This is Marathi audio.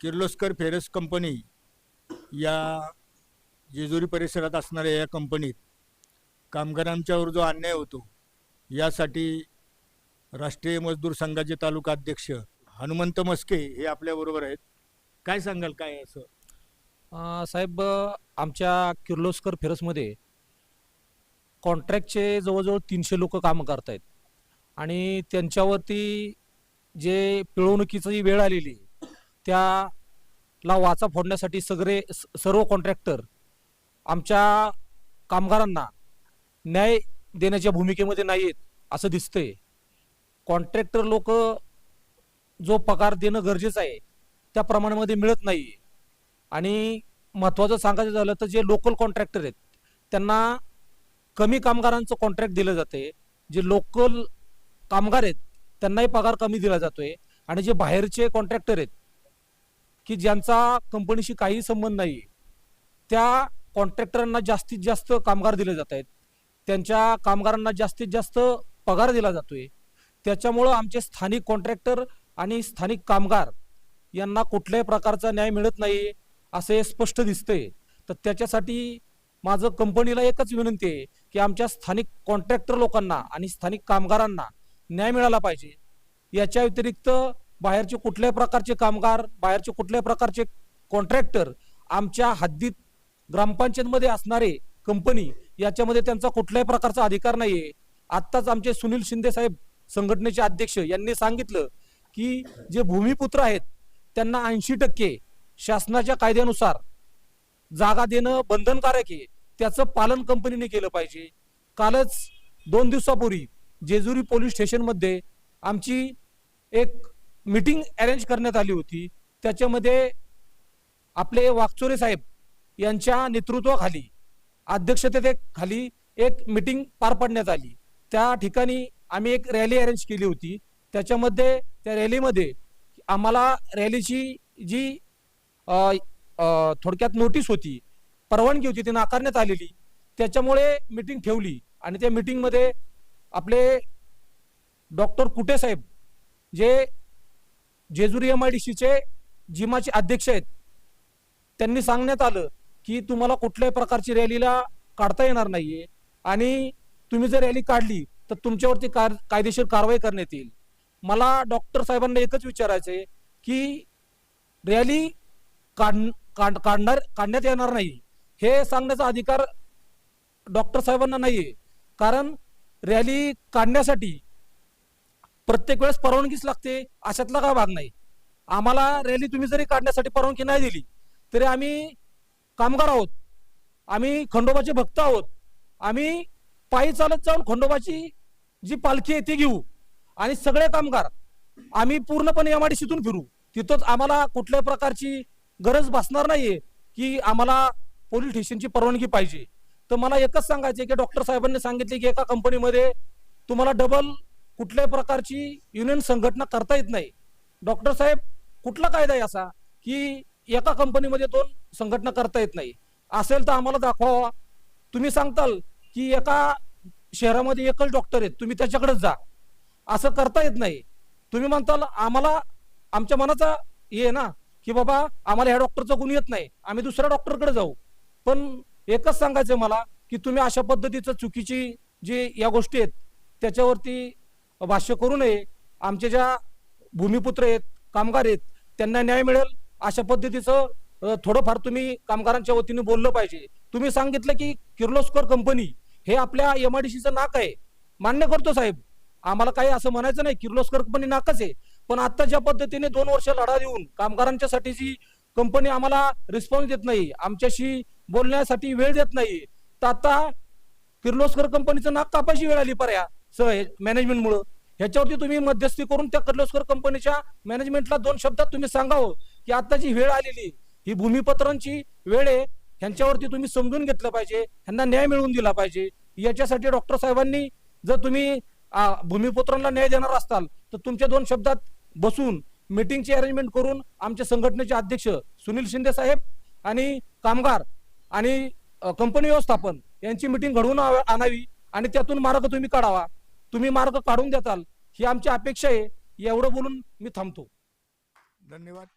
किर्लोस्कर फेरस कंपनी या जेजुरी परिसरात असणाऱ्या या कंपनीत कामगारांच्यावर जो अन्याय होतो यासाठी राष्ट्रीय मजदूर संघाचे तालुका अध्यक्ष हनुमंत मस्के हे आपल्याबरोबर आहेत. काय सांगाल, काय असं? साहेब, आमच्या किर्लोस्कर फेरसमध्ये कॉन्ट्रॅक्टचे जवळजवळ 300 लोक काम करत आहेत आणि त्यांच्यावरती जे पिळवणुकीची वेळ आलेली त्याला वाचा फोडण्यासाठी सर्व कॉन्ट्रॅक्टर आमच्या कामगारांना न्याय देण्याच्या भूमिकेमध्ये नाही आहेत असं दिसतंय. कॉन्ट्रॅक्टर लोक जो पगार देणं गरजेचं आहे त्या प्रमाणामध्ये मिळत नाही आणि महत्त्वाचं सांगायचं झालं तर जे लोकल कॉन्ट्रॅक्टर आहेत त्यांना कमी कामगारांचं कॉन्ट्रॅक्ट दिलं जाते. जे लोकल कामगार आहेत त्यांनाही पगार कमी दिला जातोय आणि जे बाहेरचे कॉन्ट्रॅक्टर आहेत की ज्यांचा कंपनीशी काही संबंध नाही त्या कॉन्ट्रॅक्टरांना जास्तीत जास्त कामगार दिले जात आहेत. त्यांच्या कामगारांना जास्तीत जास्त पगार दिला जातोय. त्याच्यामुळं आमचे स्थानिक कॉन्ट्रॅक्टर आणि स्थानिक कामगार यांना कुठल्याही प्रकारचा न्याय मिळत नाही असे स्पष्ट दिसतंय. तर त्याच्यासाठी माझं कंपनीला एकच विनंती आहे की आमच्या स्थानिक कॉन्ट्रॅक्टर लोकांना आणि स्थानिक कामगारांना न्याय मिळाला पाहिजे. याच्या व्यतिरिक्त बाहेरचे कुठल्याही प्रकारचे कामगार, बाहेरचे कुठल्याही प्रकारचे कॉन्ट्रॅक्टर आमच्या हद्दीत ग्रामपंचायतमध्ये असणारे कंपनी याच्यामध्ये त्यांचा कुठल्याही प्रकारचा अधिकार नाहीये. आत्ताच आमचे सुनील शिंदे साहेब संघटनेचे अध्यक्ष यांनी सांगितलं की जे भूमिपुत्र आहेत त्यांना 80% शासनाच्या कायद्यानुसार जागा देणं बंधनकारक आहे. त्याचं पालन कंपनीने केलं पाहिजे. कालच 2 दिवसापूर्वी जेजुरी पोलीस स्टेशनमध्ये आमची एक मीटिंग अरेंज करण्यात आली होती. त्याच्यामध्ये आपले वाकचोरे साहेब यांच्या नेतृत्वाखाली, अध्यक्षतेखाली एक मीटिंग पार पाडण्यात आली. त्या ठिकाणी आम्ही एक रॅली अरेंज केली होती. त्याच्यामध्ये त्या रॅलीमध्ये आम्हाला रॅलीची जी थोडक्यात नोटीस होती, परवानगी होती, ती नाकारण्यात आलेली. त्याच्यामुळे मीटिंग ठेवली आणि त्या मीटिंगमध्ये आपले डॉक्टर कुटे साहेब जे जेजुरी MIDCचे जिमाचे अध्यक्ष आहेत त्यांनी सांगण्यात आलं की तुम्हाला कुठल्याही प्रकारची रॅलीला काढता येणार नाहीये आणि तुम्ही जर रॅली काढली तर तुमच्यावरती कायदेशीर कारवाई करण्यात येईल. मला डॉक्टर साहेबांना एकच विचारायचं आहे की रॅली काढण्यात येणार नाही हे सांगण्याचा अधिकार डॉक्टर साहेबांना नाहीये. कारण रॅली काढण्यासाठी प्रत्येक वेळेस परवानगीच लागते अशातला काय भाग नाही. आम्हाला रॅली तुम्ही जरी काढण्यासाठी परवानगी नाही दिली तरी आम्ही कामगार आहोत, आम्ही खंडोबाचे भक्त आहोत, आम्ही पायी चालत जाऊन खंडोबाची जी पालखी आहे ती घेऊ आणि सगळे कामगार आम्ही पूर्णपणे MIDCतून फिरू. तिथंच आम्हाला कुठल्याही प्रकारची गरज भासणार नाहीये की आम्हाला पोलीस स्टेशनची परवानगी पाहिजे. तर मला एकच सांगायचं आहे की डॉक्टर साहेबांनी सांगितले की एका कंपनीमध्ये तुम्हाला डबल कुठल्याही प्रकारची युनियन संघटना करता येत नाही. डॉक्टर साहेब, कुठला कायदा आहे असा की एका कंपनीमध्ये 2 संघटना करता येत नाही? असेल तर आम्हाला दाखवा. तुम्ही सांगताल की एका शहरामध्ये एकच डॉक्टर आहेत, तुम्ही त्याच्याकडेच जा. असं करता येत नाही. तुम्ही म्हणताल आम्हाला आमच्या मनाचा हे आहे ना की बाबा आम्हाला ह्या डॉक्टरचा गुण येत नाही, आम्ही दुसऱ्या डॉक्टरकडे जाऊ. पण एकच सांगायचंय मला की तुम्ही अशा पद्धतीचं चुकीची जी या गोष्टी आहेत त्याच्यावरती भाष्य करू नये. आमचे ज्या भूमिपुत्र आहेत, कामगार आहेत, त्यांना न्याय मिळेल अशा पद्धतीचं थोडंफार तुम्ही कामगारांच्या वतीने बोललं पाहिजे. तुम्ही सांगितलं की किर्लोस्कर कंपनी हे आपल्या MIDCचं नाक आहे. मान्य करतो साहेब, आम्हाला काही असं म्हणायचं नाही, किर्लोस्कर कंपनी नाकच आहे. पण आता ज्या पद्धतीने 2 वर्ष लढा देऊन कामगारांच्यासाठी जी कंपनी आम्हाला रिस्पॉन्स देत नाही, आमच्याशी बोलण्यासाठी वेळ देत नाही, तर आता किर्लोस्कर कंपनीचं नाक कापायची वेळ आली पर्याय मॅनेजमेंटमुळं. ह्याच्यावरती तुम्ही मध्यस्थी करून त्या किर्लोस्कर कंपनीच्या मॅनेजमेंटला 2 शब्दात तुम्ही सांगावं की आता जी वेळ आलेली ही भूमिपत्रांची वेळ आहे, ह्यांच्यावरती तुम्ही समजून घेतलं पाहिजे, ह्यांना न्याय मिळवून दिला पाहिजे. याच्यासाठी डॉक्टर साहेबांनी जर तुम्ही भूमिपुत्रांना न्याय देणार असताल तर तुमच्या 2 शब्दात बसून मीटिंगची अरेंजमेंट करून आमच्या संघटनेचे अध्यक्ष सुनील शिंदे साहेब आणि कामगार आणि कंपनी व्यवस्थापन यांची मीटिंग घडवून आणावी आणि त्यातून मार्ग तुम्ही काढावा. तुम्ही मार्ग काढून देताल ही आमची अपेक्षा आहे. एवढं बोलून मी थांबतो. धन्यवाद.